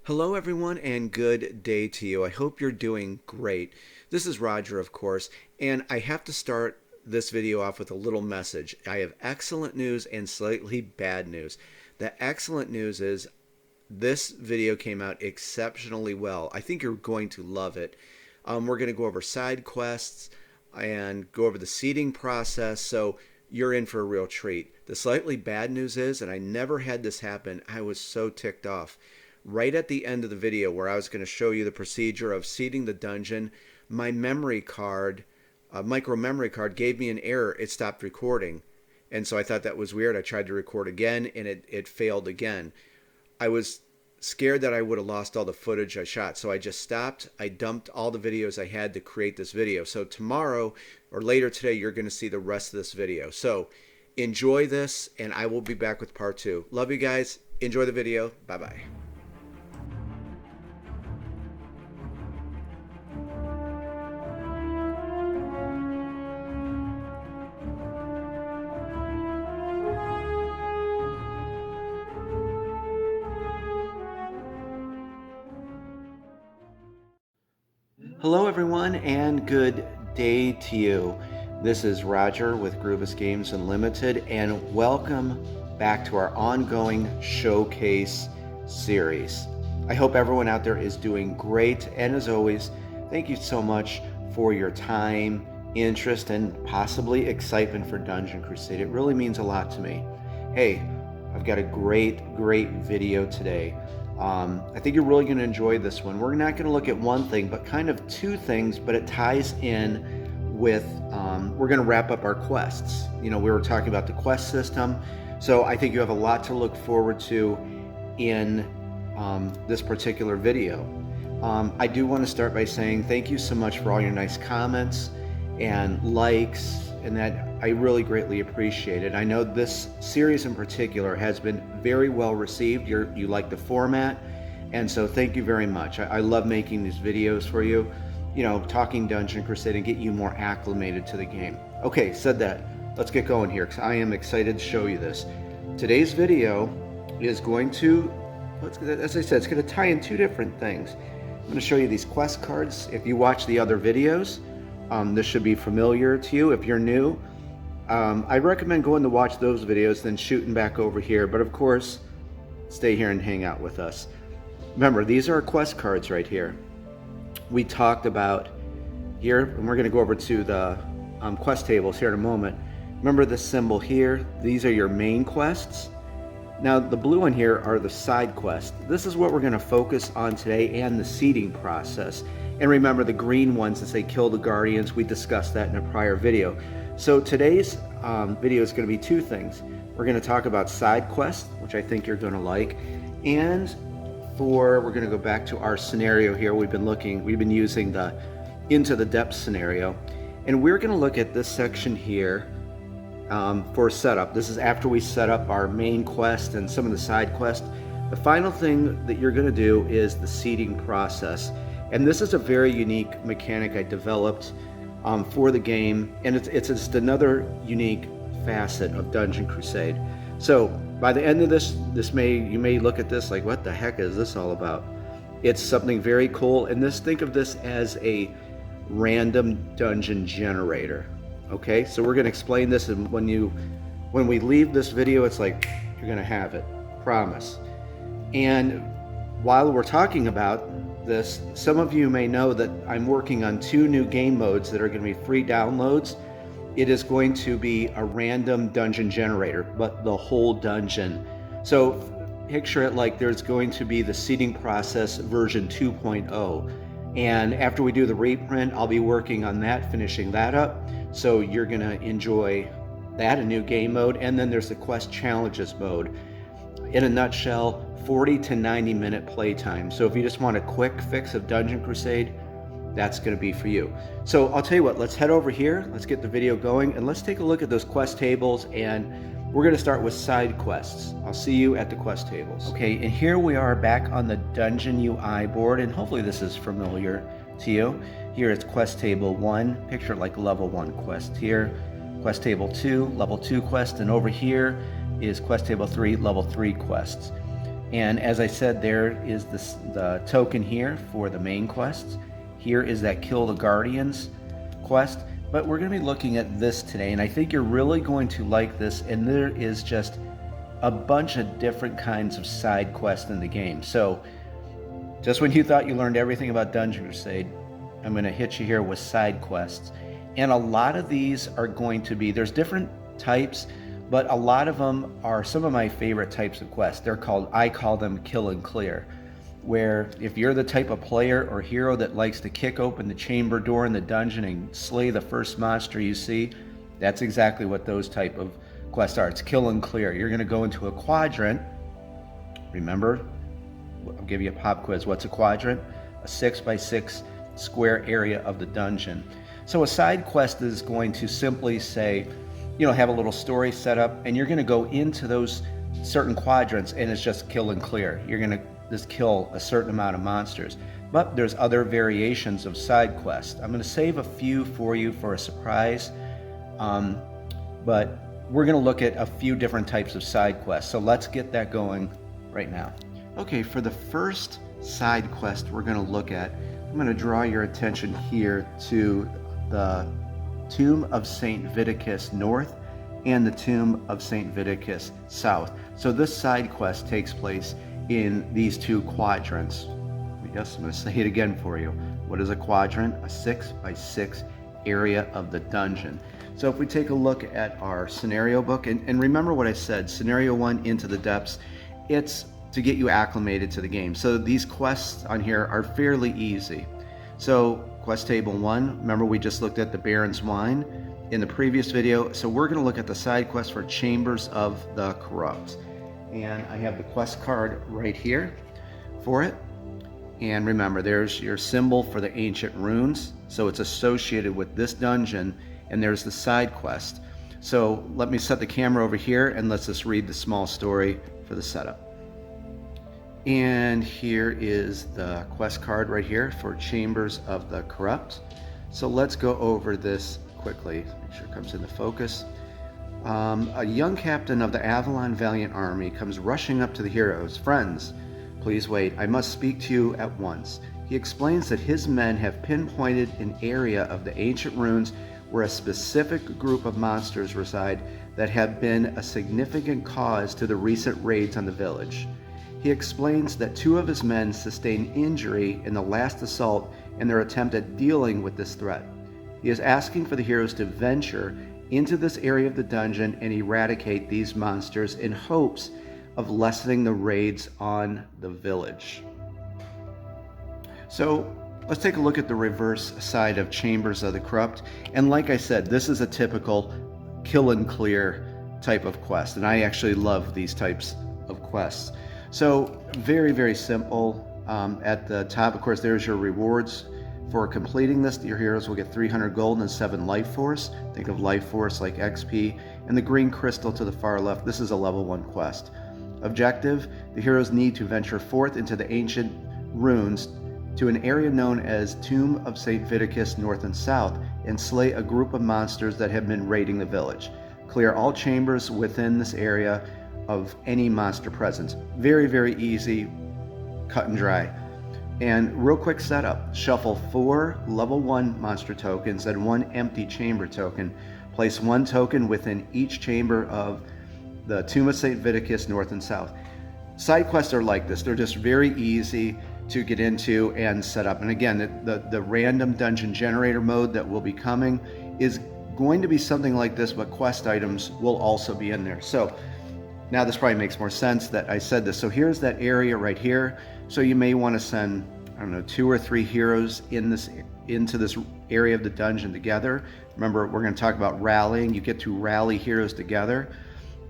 Hello, everyone, and good day to you. I hope you're doing great. This is Roger, of course, and I have to start this video off with a little message. I have excellent news and slightly bad news. The excellent news is this video came out exceptionally well. I think you're going to love it. We're going to go over side quests and go over the seeding process, so you're in for a real treat. The slightly bad news is, and I never had this happen, I was so ticked off. Right at the end of the video where I was going to show you the procedure of seeding the dungeon, my memory card, micro memory card, gave me an error. It stopped recording. And so I thought that was weird. I tried to record again and it failed again. I was scared that I would have lost all the footage I shot. So I just stopped. I dumped all the videos I had to create this video. So tomorrow or later today, you're going to see the rest of this video. So enjoy this and I will be back with part 2. Love you guys. Enjoy the video. Bye-bye. Hello, everyone, and good day to you. This is Roger with Groovis Games Unlimited, and welcome back to our ongoing showcase series. I hope everyone out there is doing great, and as always, thank you so much for your time, interest, and possibly excitement for Dungeon Crusade. It really means a lot to me. Hey, I've got a great video today. I think you're really going to enjoy this one. We're not going to look at one thing, but kind of two things, but it ties in with, we're going to wrap up our quests. You know, we were talking about the quest system, so I think you have a lot to look forward to in this particular video. I do want to start by saying thank you so much for all your nice comments and likes, and that I really greatly appreciate it. I know this series in particular has been very well received. You like the format, and so thank you very much. I love making these videos for you, you know, talking Dungeon Crusade and get you more acclimated to the game. Okay, said that, let's get going here because I am excited to show you this. Today's video is going to, as I said, it's going to tie in two different things. I'm going to show you these quest cards. If you watch the other videos, this should be familiar to you. If you're new, I recommend going to watch those videos, then shooting back over here. But of course, stay here and hang out with us. Remember, these are our quest cards right here. We talked about here, and we're going to go over to the quest tables here in a moment. Remember this symbol here? These are your main quests. Now, the blue one here are the side quests. This is what we're going to focus on today and the seeding process. And remember the green ones that say kill the guardians. We discussed that in a prior video. So today's video is going to be two things. We're going to talk about side quests, which I think you're going to like, and we're going to go back to our scenario here. We've been using the into the depth scenario, and we're going to look at this section here for setup. This is after we set up our main quest and some of the side quests. The final thing that you're going to do is the seeding process. And this is a very unique mechanic I developed for the game, and it's just another unique facet of Dungeon Crusade. So by the end of this, you may look at this like, what the heck is this all about? It's something very cool, and think of this as a random dungeon generator. Okay, so we're going to explain this, and when we leave this video, it's like you're going to have it, promise. And while we're talking about this, some of you may know that I'm working on 2 new game modes that are going to be free downloads. It is going to be a random dungeon generator, but the whole dungeon. So picture it like there's going to be the seeding process version 2.0. And after we do the reprint, I'll be working on that, finishing that up. So you're going to enjoy that, a new game mode. And then there's the quest challenges mode. In a nutshell, 40 to 90 minute playtime. So if you just want a quick fix of Dungeon Crusade, that's going to be for you. So I'll tell you what, let's head over here, let's get the video going, and let's take a look at those quest tables, and we're going to start with side quests. I'll see you at the quest tables. Okay, and here we are back on the Dungeon UI board, and hopefully this is familiar to you. Here it's quest table 1, picture like level 1 quest here. Quest table 2, level 2 quest, and over here is quest table 3, level 3 quests. And as I said, there is the token here for the main quests. Here is that Kill the Guardians quest. But we're going to be looking at this today, and I think you're really going to like this. And there is just a bunch of different kinds of side quests in the game. So just when you thought you learned everything about Dungeon Crusade, I'm going to hit you here with side quests. And a lot of these are going to be, there's different types, but a lot of them are some of my favorite types of quests. They're called, I call them kill and clear, where if you're the type of player or hero that likes to kick open the chamber door in the dungeon and slay the first monster you see, that's exactly what those type of quests are. It's kill and clear. You're going to go into a quadrant. Remember, I'll give you a pop quiz. What's a quadrant? A 6x6 square area of the dungeon. So a side quest is going to simply say, have a little story set up, and you're going to go into those certain quadrants, and it's just kill and clear. You're going to just kill a certain amount of monsters. But there's other variations of side quests. I'm going to save a few for you for a surprise, but we're going to look at a few different types of side quests. So let's get that going right now. Okay, for the first side quest we're going to look at, I'm going to draw your attention here to the Tomb of St. Viticus North and the Tomb of St. Viticus South. So this side quest takes place in these two quadrants. Yes, I'm going to say it again for you. What is a quadrant? A 6x6 area of the dungeon. So if we take a look at our scenario book, and remember what I said, scenario 1, Into the Depths, it's to get you acclimated to the game. So these quests on here are fairly easy. So quest table 1, remember we just looked at the Baron's Wine in the previous video. So we're going to look at the side quest for Chambers of the Corrupt. And I have the quest card right here for it. And remember, there's your symbol for the ancient runes. So it's associated with this dungeon, and there's the side quest. So let me set the camera over here and let's just read the small story for the setup. And here is the quest card right here for Chambers of the Corrupt. So let's go over this quickly. Make sure it comes into focus. A young captain of the Avalon Valiant Army comes rushing up to the heroes. Friends, please wait. I must speak to you at once. He explains that his men have pinpointed an area of the ancient ruins where a specific group of monsters reside that have been a significant cause to the recent raids on the village. He explains that 2 of his men sustained injury in the last assault in their attempt at dealing with this threat. He is asking for the heroes to venture into this area of the dungeon and eradicate these monsters in hopes of lessening the raids on the village. So let's take a look at the reverse side of Chambers of the Corrupt. And like I said, this is a typical kill and clear type of quest. And I actually love these types of quests. So very, very simple. At the top, of course, there's your rewards for completing this. Your heroes will get 300 gold and 7 life force. Think of life force like XP. And the green crystal to the far left, this is a level 1 quest. Objective, the heroes need to venture forth into the ancient ruins to an area known as Tomb of St. Viticus North and South and slay a group of monsters that have been raiding the village. Clear all chambers within this area of any monster presence. Very, very easy, cut and dry. And real quick setup, shuffle 4 level 1 monster tokens and 1 empty chamber token. Place 1 token within each chamber of the Tomb of St. Viticus North and South. Side quests are like this. They're just very easy to get into and set up. And again, the random dungeon generator mode that will be coming is going to be something like this, but quest items will also be in there. So now this probably makes more sense that I said this. So here's that area right here. So you may want to send, I don't know, 2 or 3 heroes into this area of the dungeon together. Remember, we're going to talk about rallying. You get to rally heroes together.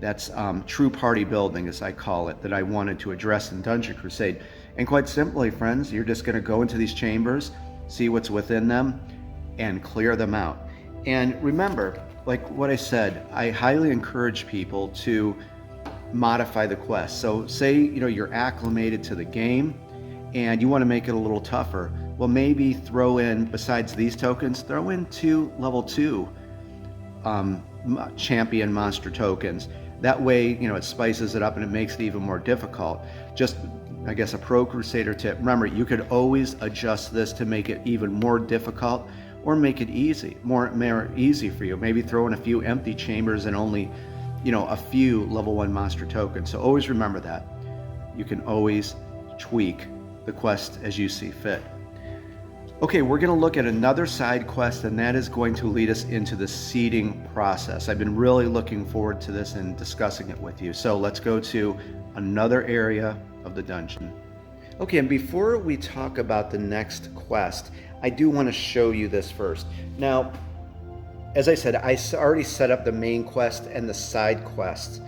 That's true party building, as I call it, that I wanted to address in Dungeon Crusade. And quite simply, friends, you're just going to go into these chambers, see what's within them, and clear them out. And remember, like what I said, I highly encourage people to modify the quest. So say, you're acclimated to the game and you want to make it a little tougher. Well, maybe throw in, besides these tokens, throw in 2 level 2 champion monster tokens. That way, it spices it up and it makes it even more difficult. Just, I guess, a pro Crusader tip. Remember, you could always adjust this to make it even more difficult or make it easy, more easy for you. Maybe throw in a few empty chambers and only, a few level 1 monster tokens. So always remember that. You can always tweak the quest as you see fit. Okay, we're going to look at another side quest, and that is going to lead us into the seeding process. I've been really looking forward to this and discussing it with you. So let's go to another area of the dungeon. Okay, and before we talk about the next quest, I do want to show you this first. Now, as I said, I already set up the main quest and the side quests,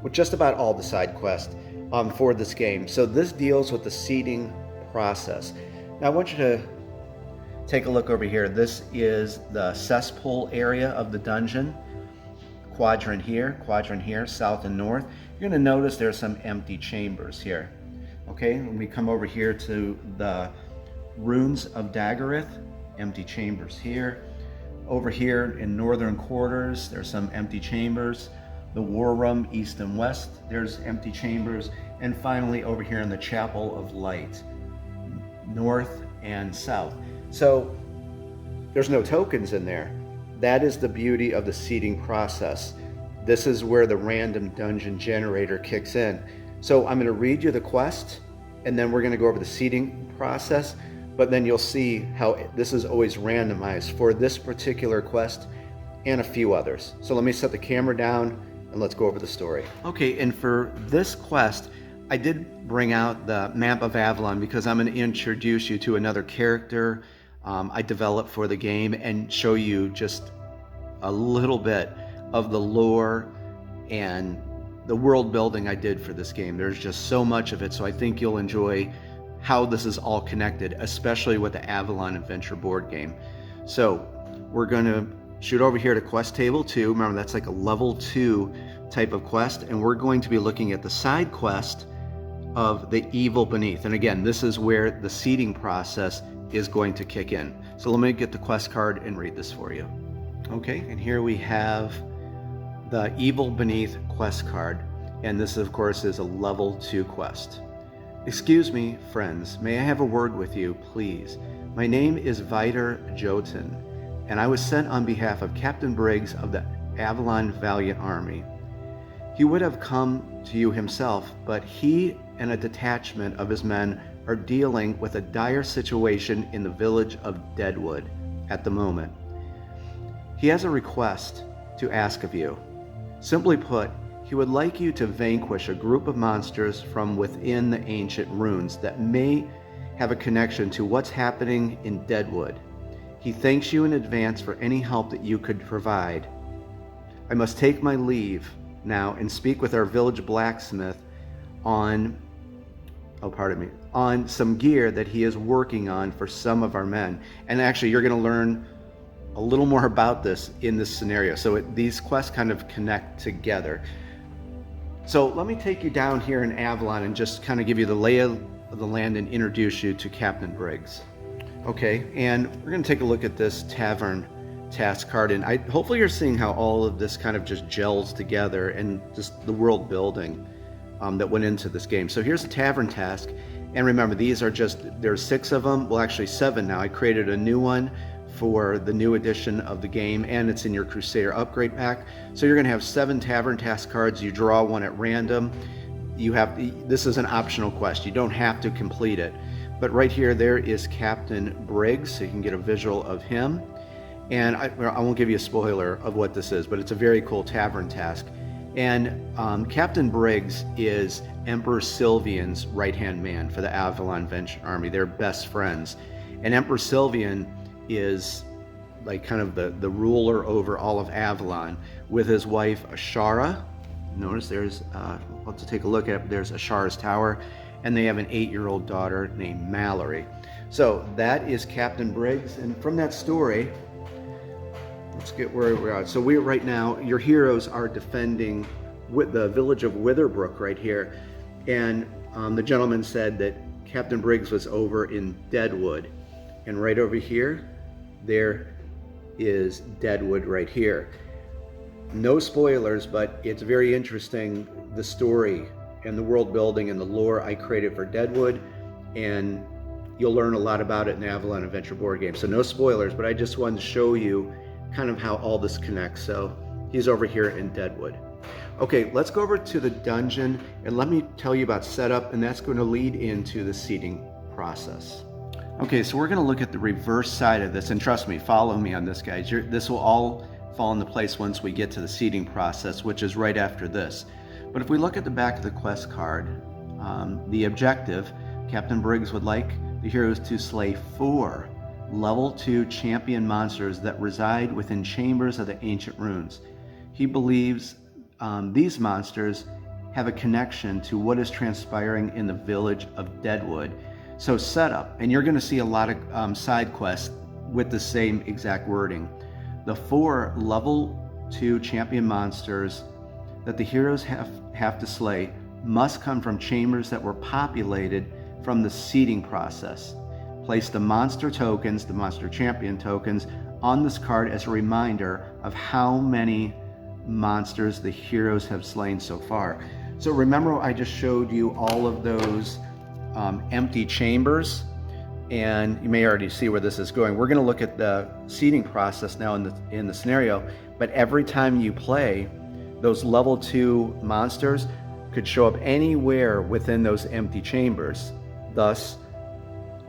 with just about all the side quests for this game. So this deals with the seeding process. Now I want you to take a look over here. This is the cesspool area of the dungeon. Quadrant here, south and north. You're going to notice there's some empty chambers here. Okay, when we come over here to the runes of Daggerith, empty chambers here. Over here in northern quarters, there's some empty chambers. The war room, east and west, there's empty chambers. And finally over here in the Chapel of Light, north and south. So there's no tokens in there. That is the beauty of the seeding process. This is where the random dungeon generator kicks in. So I'm going to read you the quest, and then we're going to go over the seeding process, but then you'll see how this is always randomized for this particular quest and a few others. So let me set the camera down and let's go over the story. Okay, and for this quest, I did bring out the map of Avalon because I'm going to introduce you to another character I developed for the game and show you just a little bit of the lore and the world building I did for this game. There's just so much of it, so I think you'll enjoy how this is all connected, especially with the Avalon Adventure board game. So we're going to shoot over here to quest table 2. Remember, that's like a level 2 type of quest, and we're going to be looking at the side quest of the Evil Beneath. And again, this is where the seeding process is going to kick in. So let me get the quest card and read this for you. Okay, and here we have the Evil Beneath quest card, and this of course is a level 2 quest. Excuse me, friends, may I have a word with you, please? My name is Vider Jotun, and I was sent on behalf of Captain Briggs of the Avalon Valiant Army. He would have come to you himself, but he and a detachment of his men are dealing with a dire situation in the village of Deadwood at the moment. He has a request to ask of you. Simply put, he would like you to vanquish a group of monsters from within the ancient ruins that may have a connection to what's happening in Deadwood. He thanks you in advance for any help that you could provide. I must take my leave now and speak with our village blacksmith on some gear that he is working on for some of our men. And actually, you're going to learn a little more about this in this scenario. So these quests kind of connect together. So let me take you down here in Avalon and just kind of give you the lay of the land and introduce you to Captain Briggs. Okay, and we're going to take a look at this tavern task card, and hopefully you're seeing how all of this kind of just gels together and just the world building that went into this game. So here's the tavern task, and remember, there's 6 of them, well actually 7 now. I created a new one for the new edition of the game, and it's in your Crusader upgrade pack. So you're going to have 7 tavern task cards. You draw one at random. This is an optional quest. You don't have to complete it. But right here, there is Captain Briggs, so you can get a visual of him. And I won't give you a spoiler of what this is, but it's a very cool tavern task. And Captain Briggs is Emperor Sylvian's right-hand man for the Avalon Venture Army. They're best friends. And Emperor Sylvian is like kind of the ruler over all of Avalon with his wife Ashara. Notice there's, let's take a look at it. There's Ashara's tower, and they have an 8-year-old daughter named Mallory. So that is Captain Briggs, and from that story, let's get where we're at. So right now, your heroes are defending with the village of Witherbrook right here, and the gentleman said that Captain Briggs was over in Deadwood, and right over here, there is Deadwood right here. No spoilers, but it's very interesting, the story and the world building and the lore I created for Deadwood, and you'll learn a lot about it in Avalon Adventure board game. So no spoilers, but I just wanted to show you kind of how all this connects. So he's over here in Deadwood. Okay, let's go over to the dungeon and let me tell you about setup, and that's going to lead into the seeding process. Okay, so we're going to look at the reverse side of this, and trust me, follow me on this, guys. This will all fall into place once we get to the seeding process, which is right after this. But if we look at the back of the quest card, the objective, Captain Briggs would like the heroes to slay 4 level 2 champion monsters that reside within chambers of the ancient runes. He believes these monsters have a connection to what is transpiring in the village of Deadwood. So setup, and you're going to see a lot of side quests with the same exact wording. The 4 level 2 champion monsters that the heroes have to slay must come from chambers that were populated from the seeding process. Place the monster tokens, the monster champion tokens, on this card as a reminder of how many monsters the heroes have slain so far. So remember, I just showed you all of those empty chambers, and you may already see where this is going. We're going to look at the seeding process now in the scenario, but every time you play, those level 2 monsters could show up anywhere within those empty chambers, thus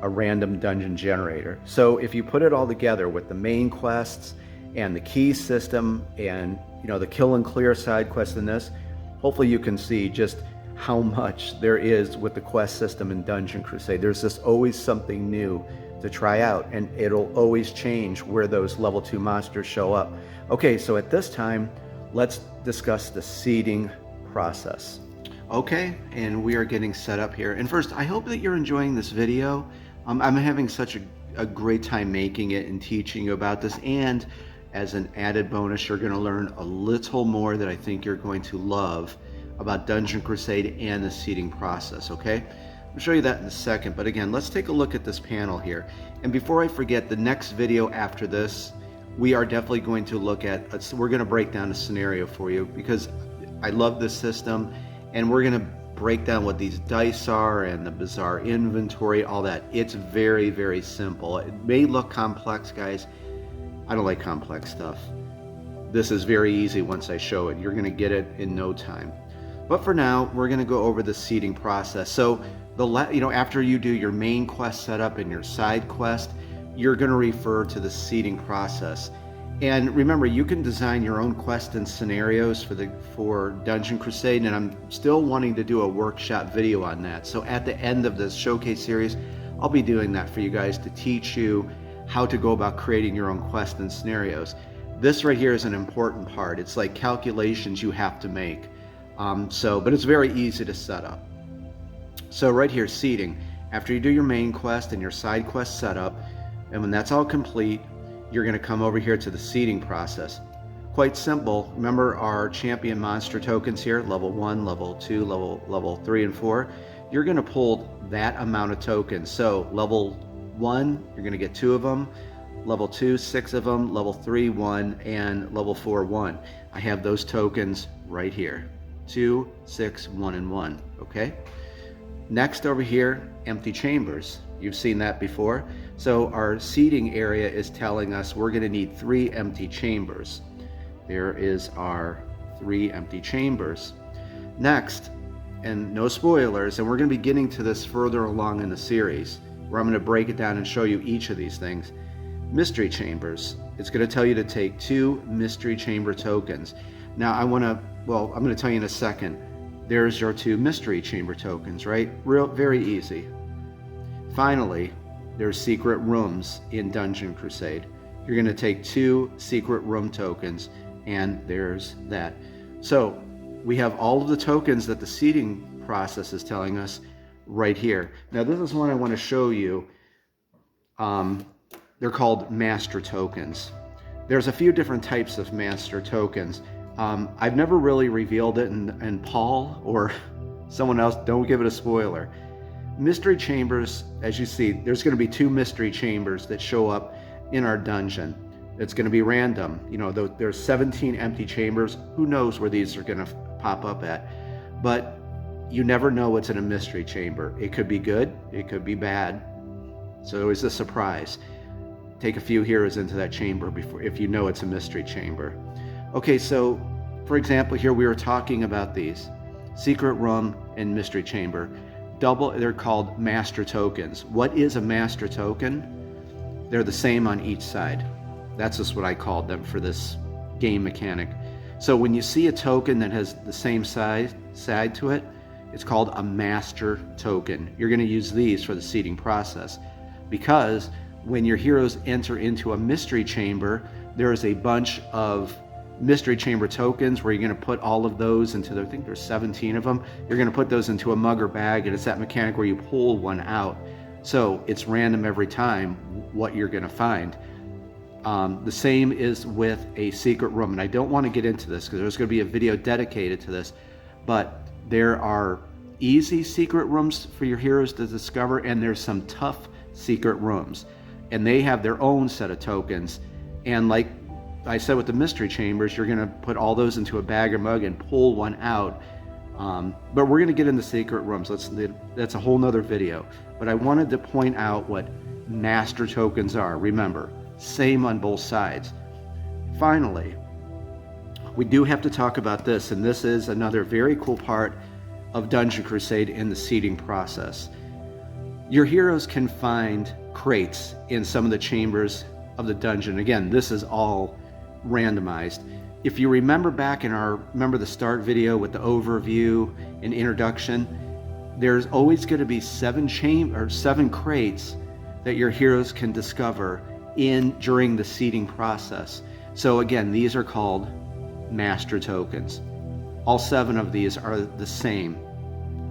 a random dungeon generator. So if you put it all together with the main quests and the key system and the kill and clear side quest in this, hopefully you can see just how much there is with the quest system in Dungeon Crusade. There's just always something new to try out, and it'll always change where those level 2 monsters show up. Okay, so at this time, let's discuss the seeding process. Okay, and we are getting set up here. And first, I hope that you're enjoying this video. I'm having such a great time making it and teaching you about this, and as an added bonus, you're going to learn a little more that I think you're going to love about Dungeon Crusade and the seeding process, okay? I'll show you that in a second, but again, let's take a look at this panel here. And before I forget, the next video after this, we are definitely going to look at, we're going to break down a scenario for you, because I love this system, and we're going to break down what these dice are and the bizarre inventory, all that. It's very, very simple. It may look complex, guys. I don't like complex stuff. This is very easy once I show it. You're going to get it in no time. But for now, we're going to go over the seeding process. So after you do your main quest setup and your side quest, you're going to refer to the seeding process. And remember, you can design your own quest and scenarios for Dungeon Crusade, and I'm still wanting to do a workshop video on that. So at the end of this showcase series, I'll be doing that for you guys to teach you how to go about creating your own quest and scenarios. This right here is an important part. It's like calculations you have to make. But it's very easy to set up. So right here, seeding. After you do your main quest and your side quest setup, and when that's all complete, you're going to come over here to the seeding process. Quite simple. Remember our champion monster tokens here, level 1, level 2, level 3, and 4. You're going to pull that amount of tokens. So level 1, you're going to get 2 of them. Level 2, 6 of them. Level 3, 1, and level 4, 1. I have those tokens right here. 2, 6, 1, and 1. Okay. Next over here, empty chambers. You've seen that before. So our seeding area is telling us we're going to need 3 empty chambers. There is our 3 empty chambers. Next, and no spoilers, and we're going to be getting to this further along in the series, where I'm going to break it down and show you each of these things. Mystery chambers. It's going to tell you to take 2 mystery chamber tokens. Now I'm going to tell you in a second. There's your 2 mystery chamber tokens, right? Very easy. Finally, there's secret rooms in Dungeon Crusade. You're going to take 2 secret room tokens, and there's that. So we have all of the tokens that the seeding process is telling us right here. Now this is one I want to show you. They're called master tokens. There's a few different types of master tokens. I've never really revealed it, and Paul or someone else, don't give it a spoiler. Mystery chambers, as you see, there's going to be 2 mystery chambers that show up in our dungeon. It's going to be random. You know, there's 17 empty chambers. Who knows where these are going to pop up at? But you never know what's in a mystery chamber. It could be good, it could be bad. So always a surprise. Take a few heroes into that chamber before, if you know it's a mystery chamber. Okay, so for example, here we were talking about these secret room and mystery chamber. They're called master tokens. What is a master token? They're the same on each side. That's just what I called them for this game mechanic. So when you see a token that has the same side to it, it's called a master token. You're going to use these for the seeding process, because when your heroes enter into a mystery chamber, there is a bunch of mystery chamber tokens where you're going to put all of those into I think there's 17 of them. You're going to put those into a mug or bag, and it's that mechanic where you pull one out. So it's random every time what you're going to find. The same is with a secret room, and I don't want to get into this because there's going to be a video dedicated to this, but there are easy secret rooms for your heroes to discover, and there's some tough secret rooms, and they have their own set of tokens. And like I said with the mystery chambers, you're going to put all those into a bag or mug and pull one out. But we're going to get into secret rooms. That's a whole nother video. But I wanted to point out what master tokens are. Remember, same on both sides. Finally, we do have to talk about this, and this is another very cool part of Dungeon Crusade in the seeding process. Your heroes can find crates in some of the chambers of the dungeon. Again, this is all randomized. If you remember back in remember the start video with the overview and introduction, there's always going to be 7 crates that your heroes can discover during the seeding process. So again, these are called master tokens. All 7 of these are the same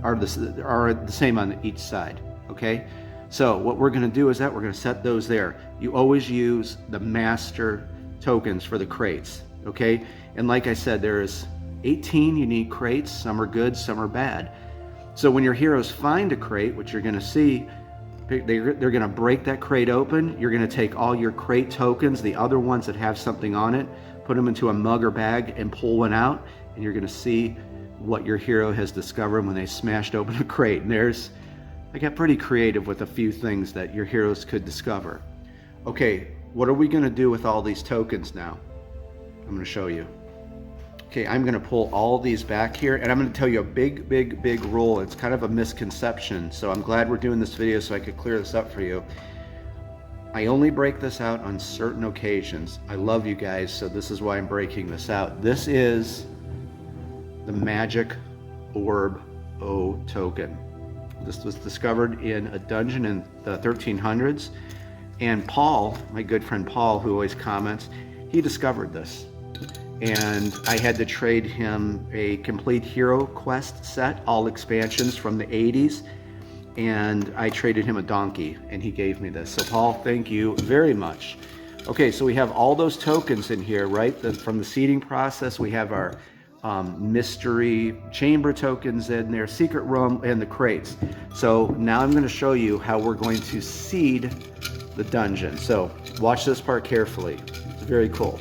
on each side. Okay, so what we're going to do is we're going to set those there. You always use the master tokens for the crates. Okay, and like I said, there's 18 unique crates. Some are good, some are bad. So when your heroes find a crate, which you're going to see, they're going to break that crate open. You're going to take all your crate tokens, the other ones that have something on it, put them into a mug or bag and pull one out, and you're going to see what your hero has discovered when they smashed open a crate. And I got pretty creative with a few things that your heroes could discover. Okay, what are we going to do with all these tokens now? I'm going to show you. Okay, I'm going to pull all these back here, and I'm going to tell you a big rule. It's kind of a misconception, so I'm glad we're doing this video so I could clear this up for you. I only break this out on certain occasions. I love you guys, so this is why I'm breaking this out. This is the Magic Orb O token. This was discovered in a dungeon in the 1300s, and Paul, my good friend Paul, who always comments, he discovered this. And I had to trade him a complete Hero Quest set, all expansions from the 80s, and I traded him a donkey, and he gave me this. So Paul, thank you very much. Okay, so we have all those tokens in here, right? From the seeding process, we have our mystery chamber tokens in there, secret room, and the crates. So now I'm going to show you how we're going to seed the dungeon. So watch this part carefully. It's very cool.